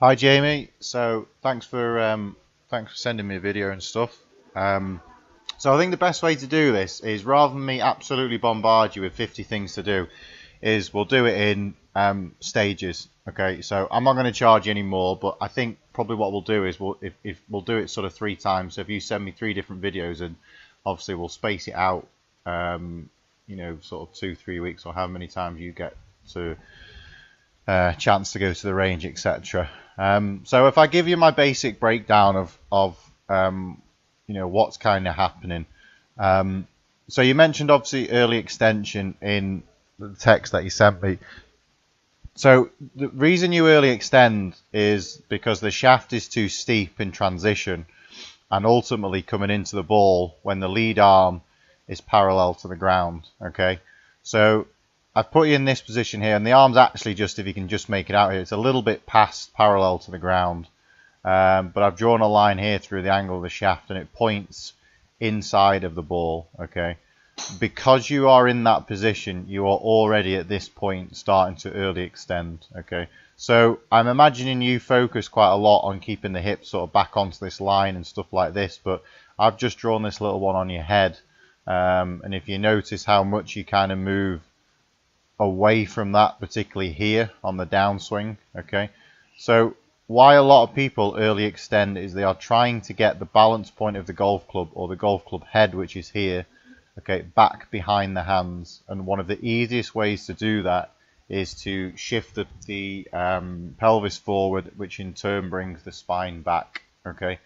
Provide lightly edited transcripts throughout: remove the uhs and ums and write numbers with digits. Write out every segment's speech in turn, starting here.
Hi Jamie. Thanks for sending me a video and stuff. So I think the best way to do this is rather than me absolutely bombard you with 50 things to do, is we'll do it in stages. Okay, so I'm not going to charge you any more, but I think probably what we'll do is if we'll do it sort of 3 times. So if you send me 3 different videos, and obviously we'll space it out, sort of 2-3 weeks or how many times you get to chance to go to the range, etc. So if I give you my basic breakdown of what's kind of happening. So you mentioned obviously early extension in the text that you sent me. So the reason you early extend is because the shaft is too steep in transition and ultimately coming into the ball when the lead arm is parallel to the ground. Okay, so I've put you in this position here, and the arm's actually just, if you can just make it out here, it's a little bit past parallel to the ground. But I've drawn a line here through the angle of the shaft, and it points inside of the ball. Okay, because you are in that position, you are already at this point starting to early extend. Okay, so I'm imagining you focus quite a lot on keeping the hips sort of back onto this line and stuff like this, but I've just drawn this little one on your head, and if you notice how much you kind of move away from that, particularly here on the downswing. Okay, so why a lot of people early extend is they are trying to get the balance point of the golf club, or the golf club head, which is here, okay, back behind the hands. And one of the easiest ways to do that is to shift the pelvis forward, which in turn brings the spine back. Okay,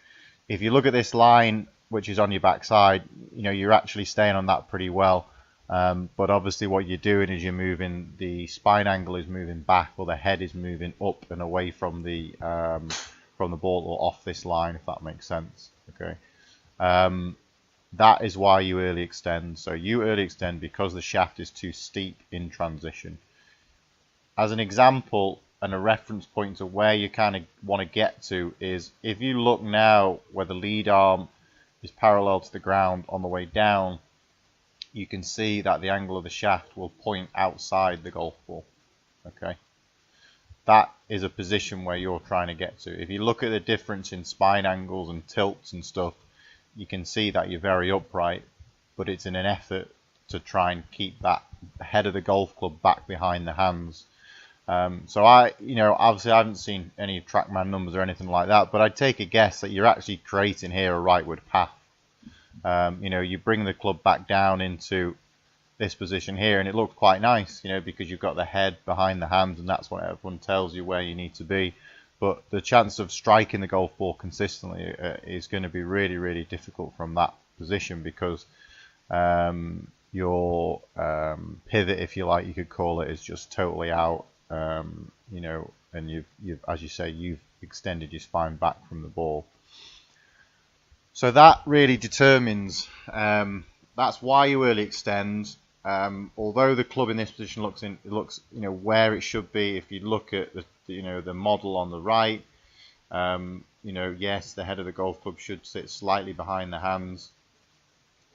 if you look at this line which is on your backside, you're actually staying on that pretty well. But obviously what you're doing is you're moving, the spine angle is moving back, or the head is moving up and away from the ball, or off this line, if that makes sense. Okay, that is why you early extend. So you early extend because the shaft is too steep in transition. As an example and a reference point to where you kind of want to get to is, if you look now where the lead arm is parallel to the ground on the way down, you can see that the angle of the shaft will point outside the golf ball. Okay, that is a position where you're trying to get to. If you look at the difference in spine angles and tilts and stuff, you can see that you're very upright, but it's in an effort to try and keep that head of the golf club back behind the hands. So obviously I haven't seen any TrackMan numbers or anything like that, but I'd take a guess that you're actually creating here a rightward path. You bring the club back down into this position here, and it looks quite nice, because you've got the head behind the hands, and that's what everyone tells you where you need to be. But the chance of striking the golf ball consistently is going to be really, really difficult from that position, because your pivot, if you like, you could call it, is just totally out. And you've, as you say, you've extended your spine back from the ball. So that really determines, that's why you early extend. Although the club in this position looks where it should be. If you look at the model on the right, yes, the head of the golf club should sit slightly behind the hands,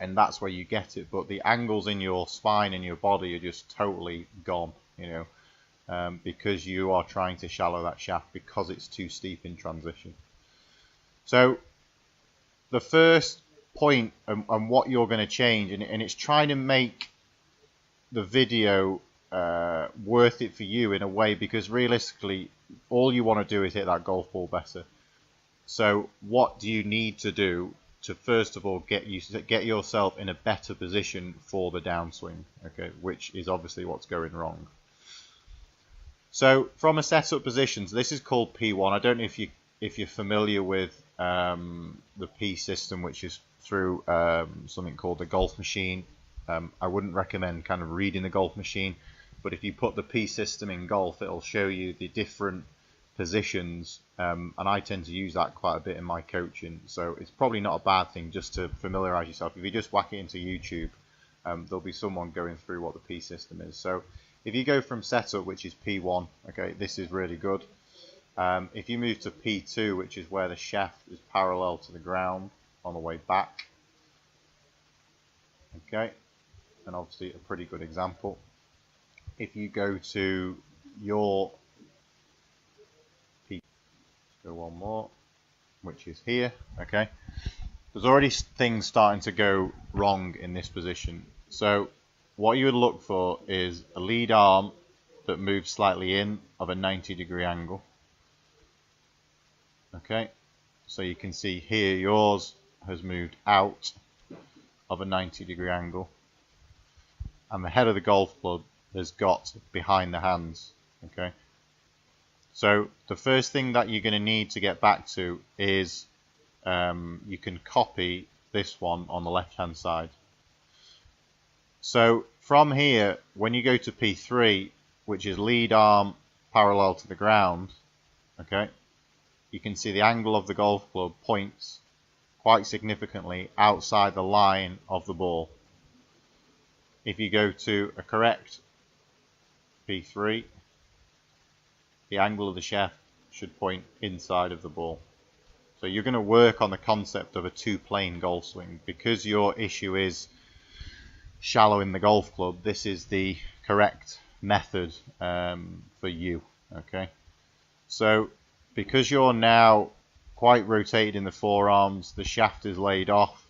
and that's where you get it. But the angles in your spine and your body are just totally gone, because you are trying to shallow that shaft because it's too steep in transition. So the first point and what you're going to change, and it's trying to make the video worth it for you in a way, because realistically all you want to do is hit that golf ball better. So what do you need to do to first of all get yourself in a better position for the downswing? Okay, which is obviously what's going wrong. So from a setup position, so this is called P1. I don't know if you're familiar with the P system, which is through something called the Golf Machine. I wouldn't recommend kind of reading the Golf Machine, but if you put the P system in golf, it'll show you the different positions, and I tend to use that quite a bit in my coaching, so it's probably not a bad thing just to familiarize yourself. If you just whack it into YouTube, there'll be someone going through what the P system is. So if you go from setup, which is P1, okay, this is really good. If you move to P2, which is where the shaft is parallel to the ground on the way back, okay, and obviously a pretty good example. If you go to your P, go one more, which is here. Okay, there's already things starting to go wrong in this position. So what you would look for is a lead arm that moves slightly in of a 90-degree angle. Okay, so you can see here yours has moved out of a 90-degree angle, and the head of the golf club has got behind the hands. Okay, so the first thing that you're going to need to get back to is you can copy this one on the left hand side. So from here, when you go to P3, which is lead arm parallel to the ground, okay, you can see the angle of the golf club points quite significantly outside the line of the ball. If you go to a correct P3, the angle of the shaft should point inside of the ball. So you're going to work on the concept of a two-plane golf swing. Because your issue is shallow in the golf club, this is the correct method for you. Okay, so because you're now quite rotated in the forearms, the shaft is laid off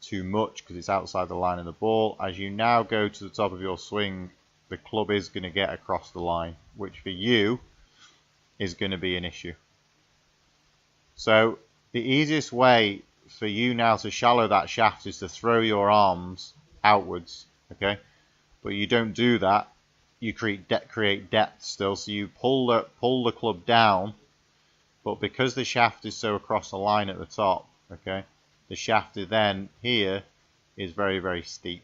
too much because it's outside the line of the ball. As you now go to the top of your swing, the club is going to get across the line, which for you is going to be an issue. So the easiest way for you now to shallow that shaft is to throw your arms outwards. Okay, but you don't do that. You create depth still, so you pull the club down, but because the shaft is so across the line at the top, okay, the shaft is then here is very, very steep.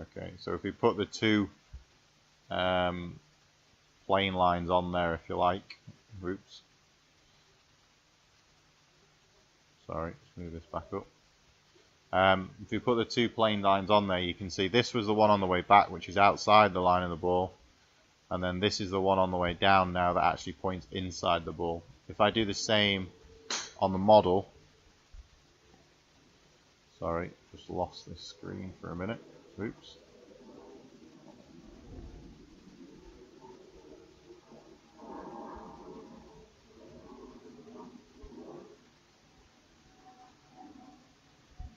Okay, so if we put the two plane lines on there, if you like, oops, sorry, let's move this back up. If you put the two plane lines on there, you can see this was the one on the way back, which is outside the line of the ball, and then this is the one on the way down now that actually points inside the ball. If I do the same on the model, sorry, just lost this screen for a minute, oops.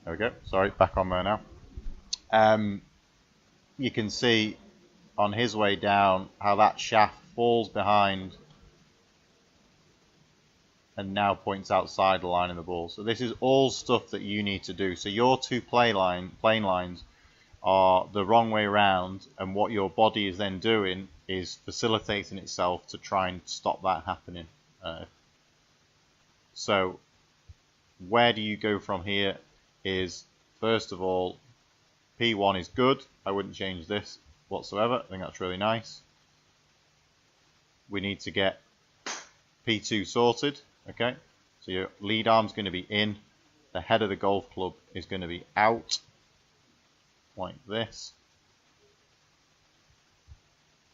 There we go, sorry, back on there now. You can see on his way down how that shaft falls behind and now points outside the line of the ball. So this is all stuff that you need to do. So your two plane lines are the wrong way around, and what your body is then doing is facilitating itself to try and stop that happening. So where do you go from here is, first of all, P1 is good. I wouldn't change this whatsoever. I think that's really nice. We need to get P2 sorted. Okay, so your lead arm's going to be in, the head of the golf club is going to be out, like this.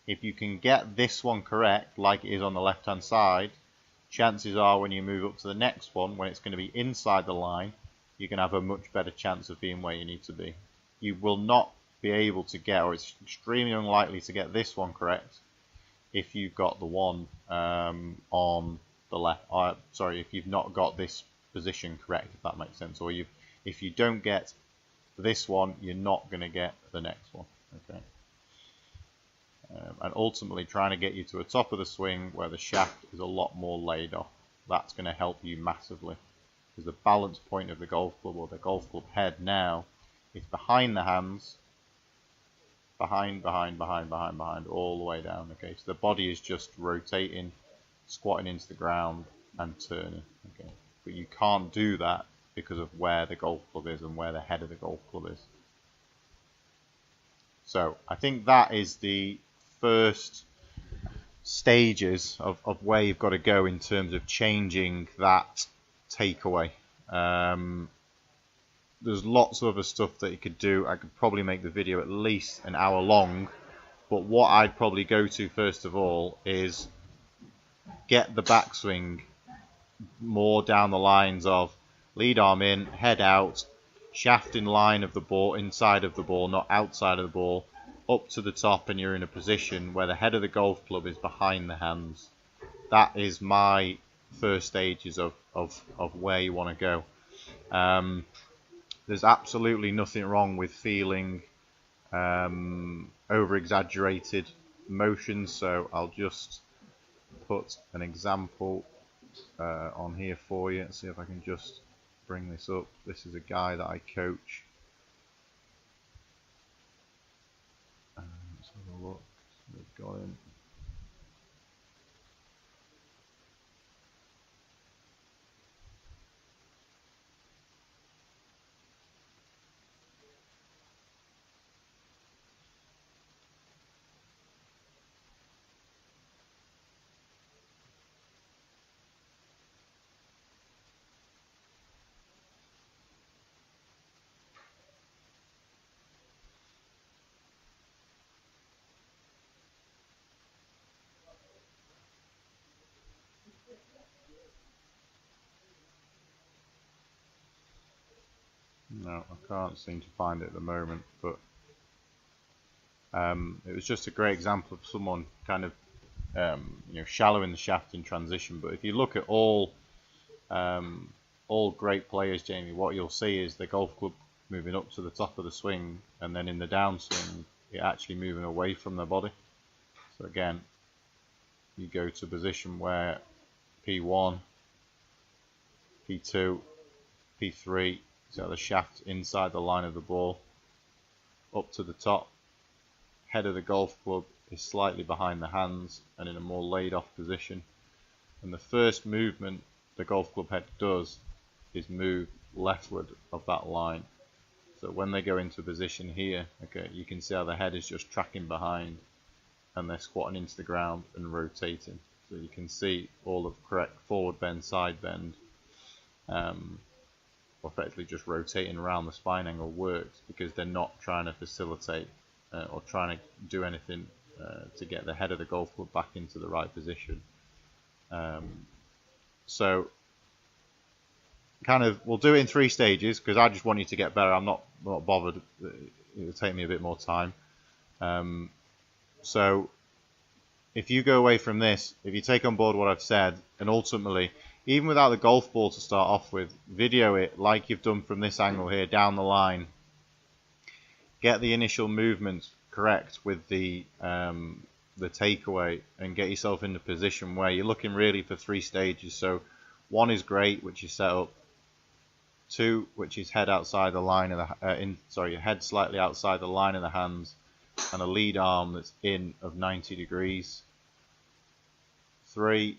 If you can get this one correct, like it is on the left hand side, chances are when you move up to the next one, when it's going to be inside the line, you're going to have a much better chance of being where you need to be. You will not be able to get, or it's extremely unlikely to get this one correct if you've got the one on the left. Sorry, if you've not got this position correct, if that makes sense. Or if you don't get this one, you're not going to get the next one. Okay. And ultimately trying to get you to the top of the swing where the shaft is a lot more laid off. That's going to help you massively, because the balance point of the golf club, or the golf club head now, is behind the hands, behind, all the way down. Okay, so the body is just rotating, squatting into the ground and turning. Okay, but you can't do that because of where the golf club is and where the head of the golf club is. So I think that is the first stages of where you've got to go in terms of changing that takeaway. There's lots of other stuff that you could do. I could probably make the video at least an hour long, but what I'd probably go to first of all is get the backswing more down the lines of lead arm in, head out, shaft in line of the ball, inside of the ball, not outside of the ball, up to the top, and you're in a position where the head of the golf club is behind the hands. That is my first stages of where you want to go. There's absolutely nothing wrong with feeling over exaggerated motions, so I'll just put an example on here for you. Let's see if I can just bring this up. This is a guy that I coach. Let's have a look. We've got him. No, I can't seem to find it at the moment, but it was just a great example of someone kind of shallowing the shaft in transition. But if you look at all great players, Jamie, what you'll see is the golf club moving up to the top of the swing, and then in the downswing, it actually moving away from their body. So again, you go to a position where P1, P2, P3, so the shaft inside the line of the ball, up to the top. Head of the golf club is slightly behind the hands and in a more laid off position. And the first movement the golf club head does is move leftward of that line. So when they go into position here, okay, you can see how the head is just tracking behind and they're squatting into the ground and rotating. So you can see all of the correct forward bend, side bend, effectively just rotating around the spine angle works because they're not trying to facilitate or trying to do anything to get the head of the golf club back into the right position. So kind of we'll do it in 3 stages because I just want you to get better. I'm not bothered. It'll take me a bit more time. So if you go away from this, if you take on board what I've said, and ultimately, even without the golf ball to start off with, video it like you've done from this angle here down the line. Get the initial movements correct with the takeaway and get yourself in a position where you're looking really for 3 stages. So 1 is great, which is set up. 2, which is head outside the line of the head slightly outside the line of the hands, and a lead arm that's in of 90 degrees. 3,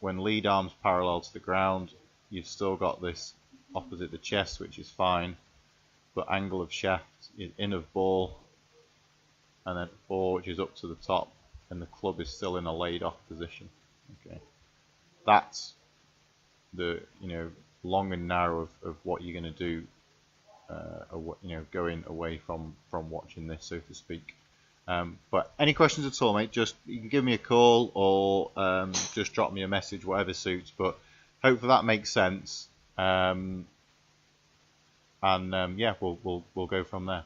when lead arm's parallel to the ground, you've still got this opposite the chest, which is fine, but angle of shaft is in of ball, and then 4, which is up to the top, and the club is still in a laid off position. Okay, that's the long and narrow of what you're going to do. Going away from watching this, so to speak. But any questions at all, mate, you can give me a call or just drop me a message, whatever suits. But hopefully that makes sense. Yeah, we'll go from there.